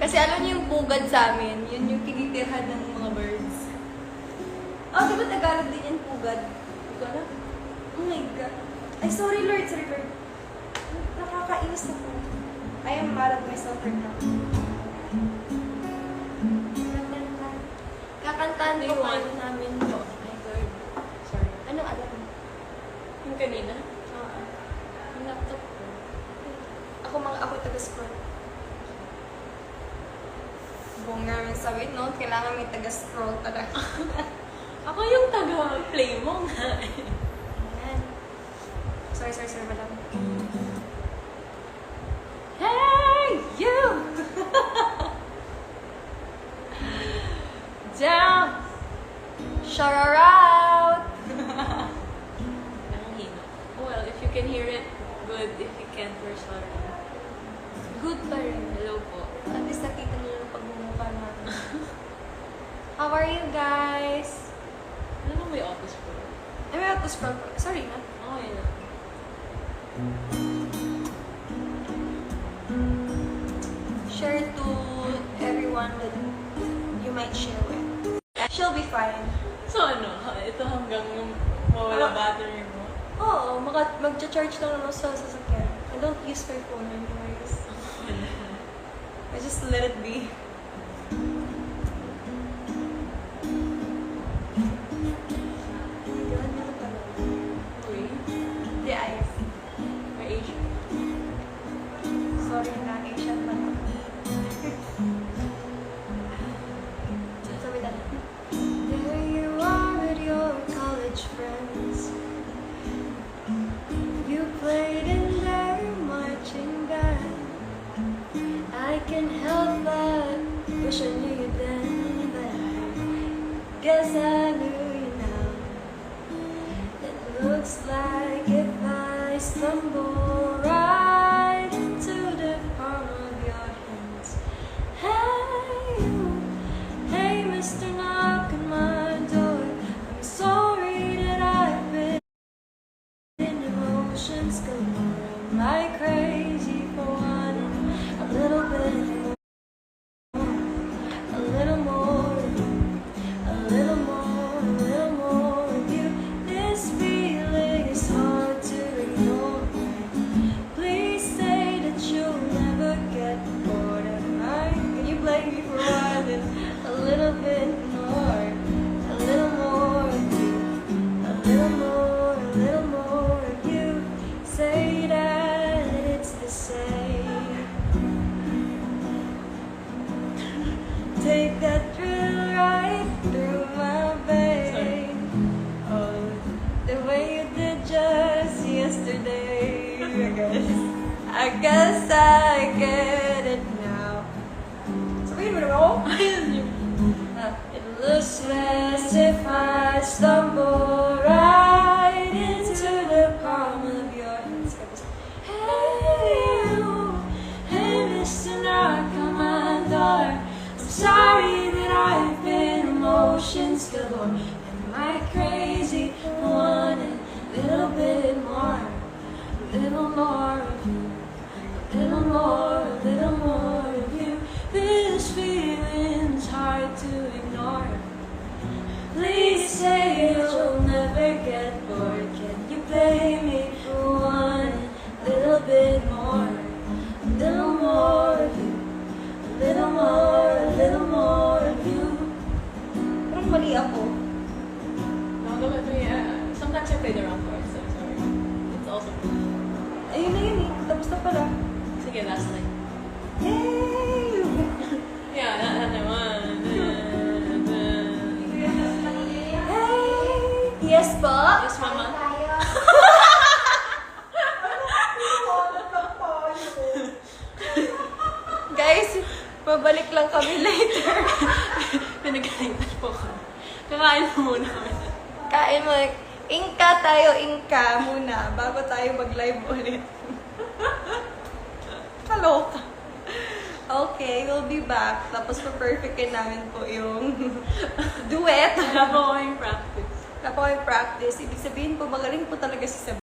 Kasi alam niyo yung pugad sa amin, yun yung tinitirhan ng mga birds. Oh, di ba Tagalog din yan, pugad? Hindi ko alam. Oh my God. Ay, sorry Lord, sorry Lord. Nakakainis na po. I am mad at myself right now. Kakantahan ko pa namin po. Ay, Lord. Sorry. Anong alam mo? Yung kanina? Oo. Yung laptop ko. Ako taga-scroll. Buong namin sabi, no? Kailangan may taga-scroll talaga. Ako yung taga-play mo nga. Ayan. Sorry, madam. Hey, you! Down! Shout her out! Parang hina. Well, if you can hear it, good. If you can't, we're sorry. Good pa rin. Hello po. At least nakita niyo yung pagmumukha namin. How are you guys? Ano na may office po? Ay, may auto-scroll pa. Sorry na. Oh, yun na. Share to everyone that you might share with. She'll be fine. So ano, ito hanggang mawala battery mo? Oo, mag-charge lang naman sa sasakyan. I don't use my phone anyways. I just let it be. Uy, The eyes. may Asian. Sorry na, Asian man ako. Sabi na. There you are with your college friends. You played in their marching band. I can't help but wish I knew you then, but I guess I knew you now. It looks like if I stumble right into the palm of your hands. Hey, you, hey, Mr. Knock on my door. I'm sorry that I've been in emotions galore. Am I crazy for wanting a little bit more? A little more of you, a little more of you. This feeling is hard to ignore. Please say that you'll never get bored of mine. Can you blame me for wanting a little bit more? A little more of you, a little more of you. Say that it's the same. Take that thrill right through my veins. Oh, the way you did just yesterday. I guess I get it now. Sabihin mo naman ako? It looks best if I stumble right into the palm of your hands. Hey, you, hey, Mr. Knock on my door. I'm sorry that I've been emotions galore. Am I crazy for wanting a little bit more? A little more of you. A little more of you. This feeling's hard to ignore. Please say you'll never get bored. Can you blame me for wanting a little bit more? A little more of you. A little more of you. Parang mali ako. Sometimes I play the wrong chords, so sorry. It's also Ayun na yun eh. Tapos na pala. sige, last line. Yay! Yeah, that naman. Hey! Yes po? Yes, mama. Guys, mabalik lang kami later. Pinagkaitan po ko. Kakain mo muna kami. Kain mo. Inka tayo, inka muna bago tayo mag-live ulit. Kaloka. Okay, we'll be back. Tapos pa-perfectin namin po yung duet. Wala po kaming practice. Wala po kami practice. Ibig sabihin po, magaling po talaga si Sabrina.